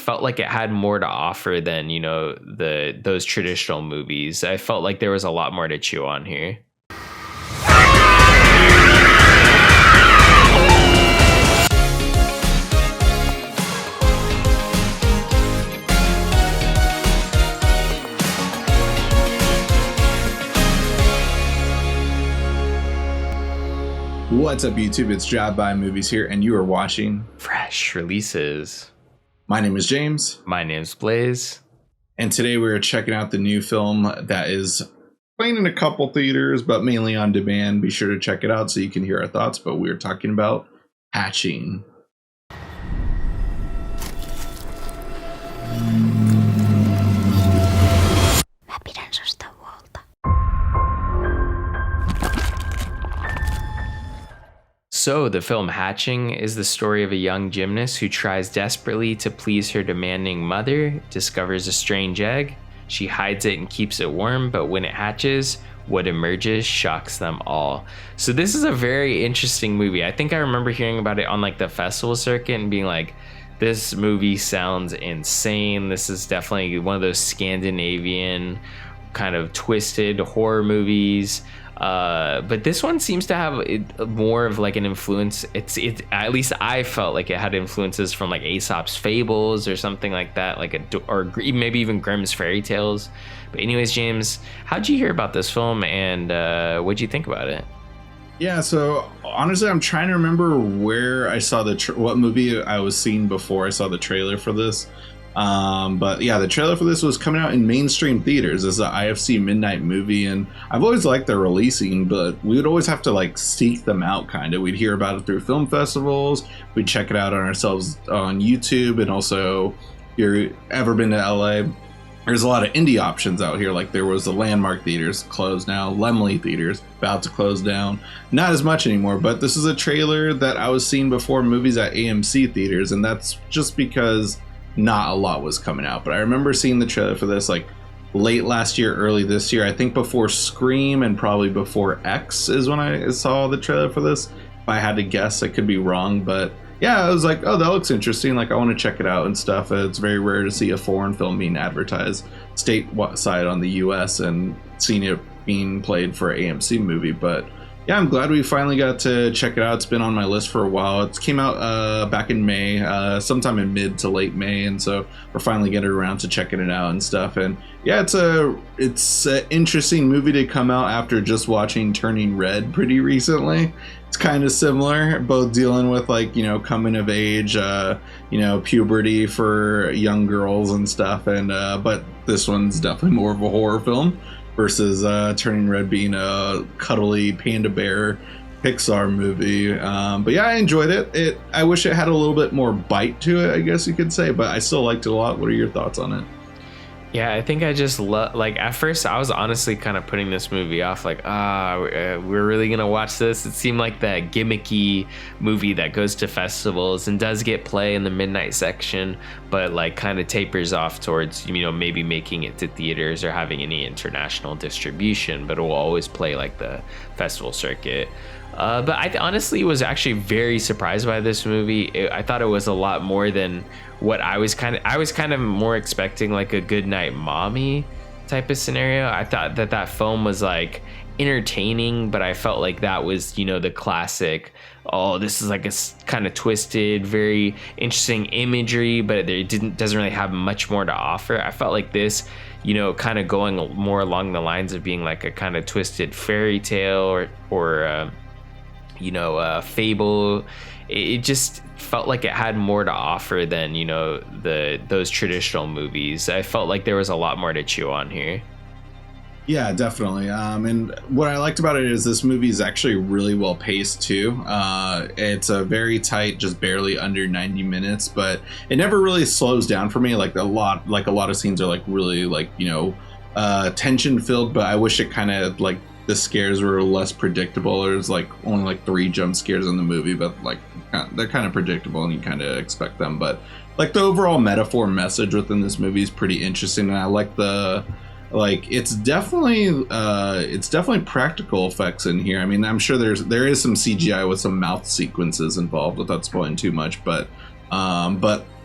felt like it had more to offer than, those traditional movies. I felt like there was a lot more to chew on here. What's up, YouTube? It's Drive By Movies here, and you are watching Fresh Releases. My name is James. My name's Blaise. And today we're checking out the new film that is playing in a couple theaters, but mainly on demand. Be sure to check it out so you can hear our thoughts. But we're talking about Hatching. So, the film Hatching is the story of a young gymnast who tries desperately to please her demanding mother, discovers a strange egg. She hides it and keeps it warm, but when it hatches, what emerges shocks them all. So this is a very interesting movie. I think I remember hearing about it on like the festival circuit and being like, this movie sounds insane. This is definitely one of those Scandinavian kind of twisted horror movies. But this one seems to have more of like an influence. It's at least I felt like it had influences from like Aesop's Fables or something like that, or maybe even Grimm's fairy tales. But anyways, James, how'd you hear about this film, and what'd you think about it? Yeah, so honestly, I'm trying to remember where I saw what movie I was seeing before I saw the trailer for this. But yeah, the trailer for this was coming out in mainstream theaters as an IFC midnight movie, and I've always liked their releasing, but we would always have to like seek them out. Kind of, we'd hear about it through film festivals, we'd check it out on ourselves on YouTube, and also if you're ever been to LA, there's a lot of indie options out here. Like there was the Landmark theaters closed now, Lemley theaters about to close down, not as much anymore. But this is a trailer that I was seeing before movies at AMC theaters, and that's just because not a lot was coming out. But I remember seeing the trailer for this like late last year, early this year. I think before Scream and probably before X is when I saw the trailer for this. If I had to guess, I could be wrong, but yeah, I was like, oh, that looks interesting. Like I want to check it out and stuff. It's very rare to see a foreign film being advertised stateside on the US and seeing it being played for an AMC movie. But yeah, I'm glad we finally got to check it out. It's been on my list for a while. It came out back in May, sometime in mid to late May, and so we're finally getting around to checking it out and stuff. And yeah, it's an interesting movie to come out after just watching Turning Red pretty recently. It's kind of similar, both dealing with like, coming of age, puberty for young girls and stuff. And but this one's definitely more of a horror film versus Turning Red being a cuddly panda bear Pixar movie. But yeah, I enjoyed it. I wish it had a little bit more bite to it, I guess you could say, but I still liked it a lot. What are your thoughts on it? Yeah, I think I just like at first I was honestly kind of putting this movie off, like we're really gonna watch this. It seemed like that gimmicky movie that goes to festivals and does get play in the midnight section, but like kind of tapers off towards maybe making it to theaters or having any international distribution, but it will always play like the festival circuit. But I honestly was actually very surprised by this movie. I thought it was a lot more than what I was kind of more expecting, like a Good Night Mommy type of scenario. I thought that film was like entertaining, but I felt like that was, the classic, oh, this is like a kind of twisted, very interesting imagery, but it doesn't really have much more to offer. I felt like this, kind of going more along the lines of being like a kind of twisted fairy tale or fable. It just felt like it had more to offer than those traditional movies. I felt like there was a lot more to chew on here. Yeah, definitely. And what I liked about it is this movie is actually really well paced too. It's a very tight, just barely under 90 minutes, but it never really slows down for me. Like a lot of scenes are like really like tension filled, but I wish it kind of like the scares were less predictable. There's like only like 3 jump scares in the movie, but like they're kind of predictable and you kind of expect them. But like the overall metaphor message within this movie is pretty interesting, and I like it's definitely practical effects in here. I mean, I'm sure there is some CGI with some mouth sequences involved without spoiling too much, but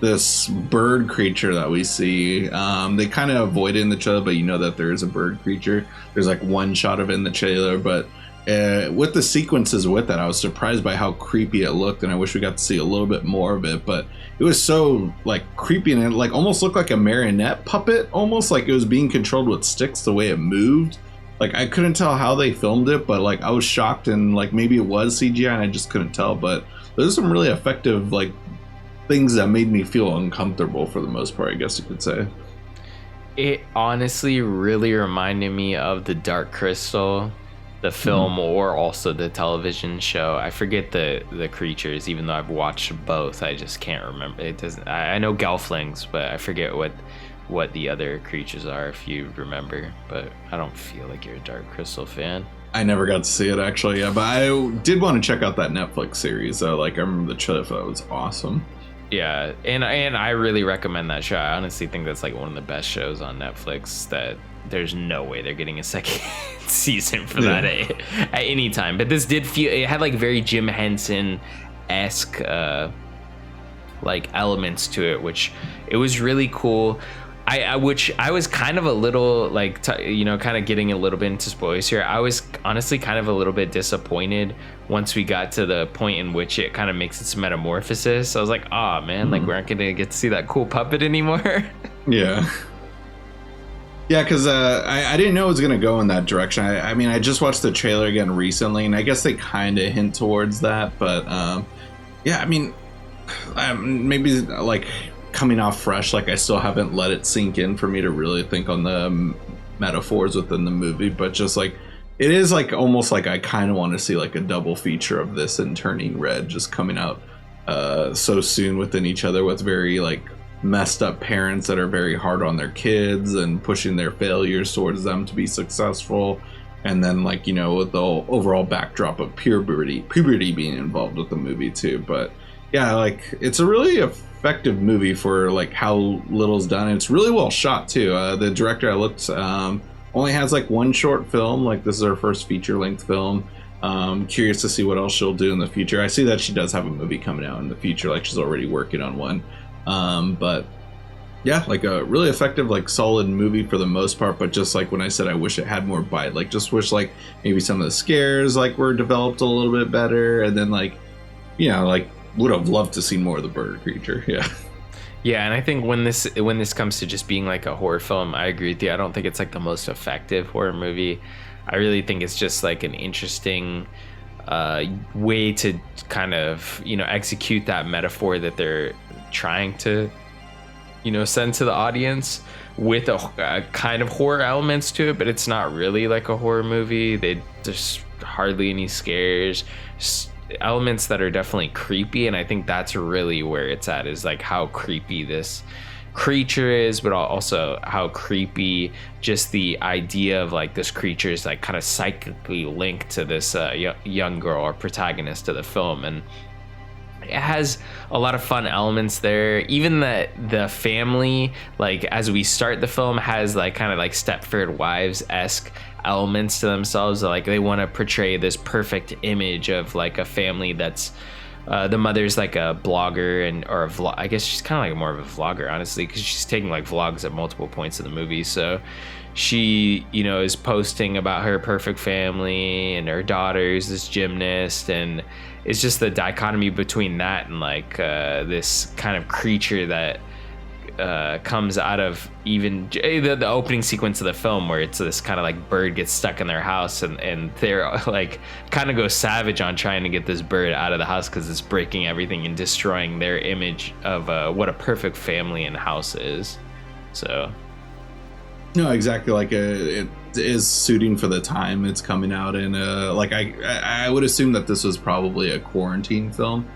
this bird creature that we see. They kind of avoid it in the trailer, but you know that there is a bird creature. There's like one shot of it in the trailer, but with the sequences with that, I was surprised by how creepy it looked, and I wish we got to see a little bit more of it. But it was so like creepy, and it like almost looked like a marionette puppet, almost like it was being controlled with sticks the way it moved. Like I couldn't tell how they filmed it, but like I was shocked, and like maybe it was CGI and I just couldn't tell. But there's some really effective like things that made me feel uncomfortable for the most part, I guess you could say. It honestly really reminded me of the Dark Crystal, the film, or also the television show. I forget the creatures, even though I've watched both. I just can't remember. It doesn't. I know Gelflings, but I forget what the other creatures are, if you remember. But I don't feel like you're a Dark Crystal fan. I never got to see it actually, yeah, but I did want to check out that Netflix series. Like I remember the trailer, that was awesome. Yeah, and I really recommend that show. I honestly think that's like one of the best shows on Netflix. That there's no way they're getting a second season for that at any time. But this did feel, it had like very Jim Henson-esque like elements to it, which it was really cool. Which I was kind of a little like, kind of getting a little bit into spoilers here. I was honestly kind of a little bit disappointed once we got to the point in which it kind of makes its metamorphosis. I was like, oh man, like we aren't gonna get to see that cool puppet anymore. Yeah, because I didn't know it was gonna go in that direction. I mean, I just watched the trailer again recently, and I guess they kind of hint towards that. But yeah, I mean, maybe like coming off fresh, like I still haven't let it sink in for me to really think on the metaphors within the movie. But just like it is like almost like I kind of want to see like a double feature of this and Turning Red just coming out so soon within each other, with very like messed up parents that are very hard on their kids and pushing their failures towards them to be successful, and then like, you know, with the overall backdrop of puberty being involved with the movie too. But yeah, like it's a really effective movie for like how little's done. It's really well shot too. The director, I looked, only has like one short film. Like this is her first feature-length film. Curious to see what else she'll do in the future. I see that she does have a movie coming out in the future, like she's already working on one. But yeah, like a really effective, like solid movie for the most part. But just like when I said, I wish it had more bite. Like just wish like maybe some of the scares like were developed a little bit better, and then like, you know, like would have loved to see more of the bird creature. Yeah, and I think when this comes to just being like a horror film, I agree with you. I don't think it's like the most effective horror movie. I really think it's just like an interesting way to kind of, you know, execute that metaphor that they're trying to, you know, send to the audience with a kind of horror elements to it, but it's not really like a horror movie. There's hardly any scares, elements that are definitely creepy, and I think that's really where it's at, is like how creepy this creature is, but also how creepy just the idea of like this creature is like kind of psychically linked to this young girl or protagonist of the film. And it has a lot of fun elements there. Even the family, like as we start the film, has like kind of like Stepford Wives-esque elements to themselves. Like they want to portray this perfect image of like a family that's the mother's like a blogger or a vlog. I guess she's kind of like more of a vlogger, honestly, because she's taking like vlogs at multiple points in the movie. So she, you know, is posting about her perfect family, and her daughter's this gymnast, and it's just the dichotomy between that and like this kind of creature that comes out of even the opening sequence of the film, where it's this kind of like bird gets stuck in their house, and they're like kind of go savage on trying to get this bird out of the house because it's breaking everything and destroying their image of what a perfect family and house is. So no, exactly, like it is suiting for the time it's coming out in. Like I would assume that this was probably a quarantine film.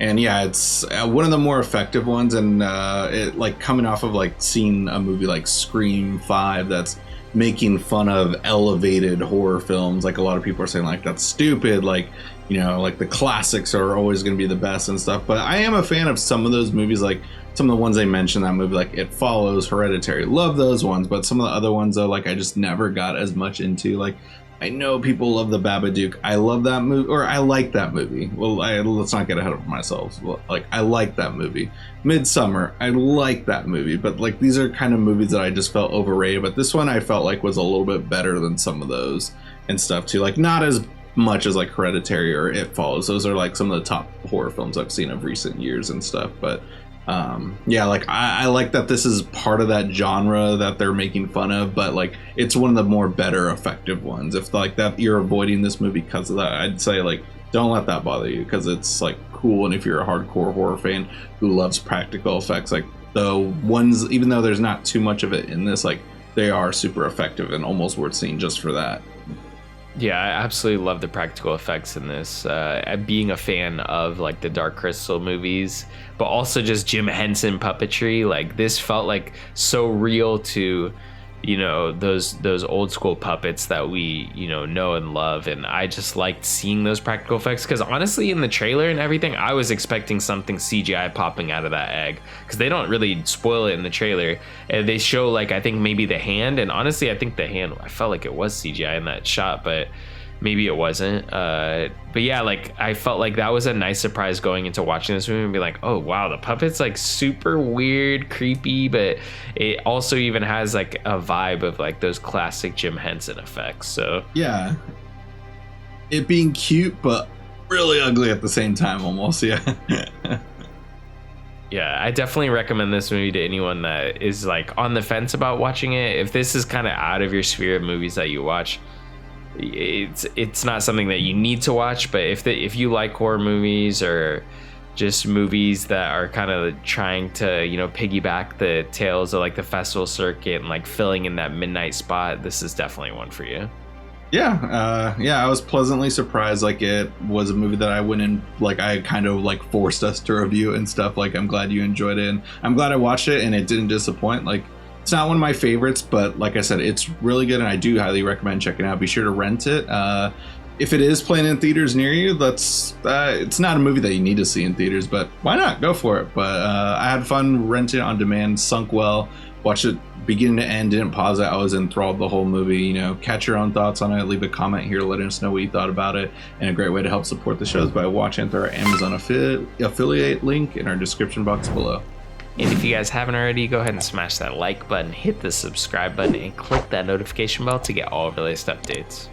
And yeah, it's one of the more effective ones, and it like coming off of like seeing a movie like Scream 5 that's making fun of elevated horror films. Like a lot of people are saying like that's stupid, like, you know, like the classics are always going to be the best and stuff. But I am a fan of some of those movies, like some of the ones they mentioned in that movie, like It Follows, Hereditary. Love those ones, but some of the other ones though, like I just never got as much into. Like I know people love The Babadook. I love that movie, or I like that movie. Well, let's not get ahead of myself. Like, I like that movie. Midsummer, I like that movie. But like, these are kind of movies that I just felt overrated. But this one I felt like was a little bit better than some of those and stuff too. Like, not as much as like Hereditary or It Follows. Those are like some of the top horror films I've seen of recent years and stuff. But yeah, like I like that this is part of that genre that they're making fun of, but like it's one of the more better effective ones. If like that you're avoiding this movie because of that, I'd say like don't let that bother you, because it's like cool. And if you're a hardcore horror fan who loves practical effects, like the ones, even though there's not too much of it in this, like they are super effective and almost worth seeing just for that. Yeah, I absolutely love the practical effects in this. Being a fan of like the Dark Crystal movies, but also just Jim Henson puppetry, like this felt like so real to, you know, those old school puppets that we, you know and love. And I just liked seeing those practical effects, because honestly in the trailer and everything I was expecting something CGI popping out of that egg, because they don't really spoil it in the trailer. And they show like I think maybe the hand, and honestly I think the hand, I felt like it was CGI in that shot, but maybe it wasn't. But yeah, like I felt like that was a nice surprise going into watching this movie and be like, oh wow, the puppet's like super weird, creepy, but it also even has like a vibe of like those classic Jim Henson effects. So yeah, it being cute but really ugly at the same time almost. Yeah. Yeah, I definitely recommend this movie to anyone that is like on the fence about watching it. If this is kind of out of your sphere of movies that you watch, it's not something that you need to watch. But if you like horror movies, or just movies that are kind of trying to, you know, piggyback the tales of like the festival circuit and like filling in that midnight spot, this is definitely one for you. Yeah, I was pleasantly surprised. Like, it was a movie that I went in, like, I kind of like forced us to review and stuff. Like, I'm glad you enjoyed it, and I'm glad I watched it and it didn't disappoint. Like, it's not one of my favorites, but like I said, it's really good, and I do highly recommend checking it out. Be sure to rent it. If it is playing in theaters near you, it's not a movie that you need to see in theaters, but why not? Go for it. But I had fun renting it on demand, sunk well, watched it beginning to end, didn't pause it. I was enthralled the whole movie. You know, catch your own thoughts on it. Leave a comment here, letting us know what you thought about it. And a great way to help support the show is by watching through our Amazon affiliate link in our description box below. And if you guys haven't already, go ahead and smash that like button, hit the subscribe button, and click that notification bell to get all of our latest updates.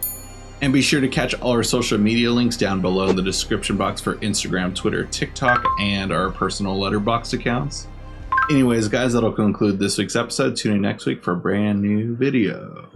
And be sure to catch all our social media links down below in the description box for Instagram, Twitter, TikTok, and our personal Letterboxd accounts. Anyways, guys, that'll conclude this week's episode. Tune in next week for a brand new video.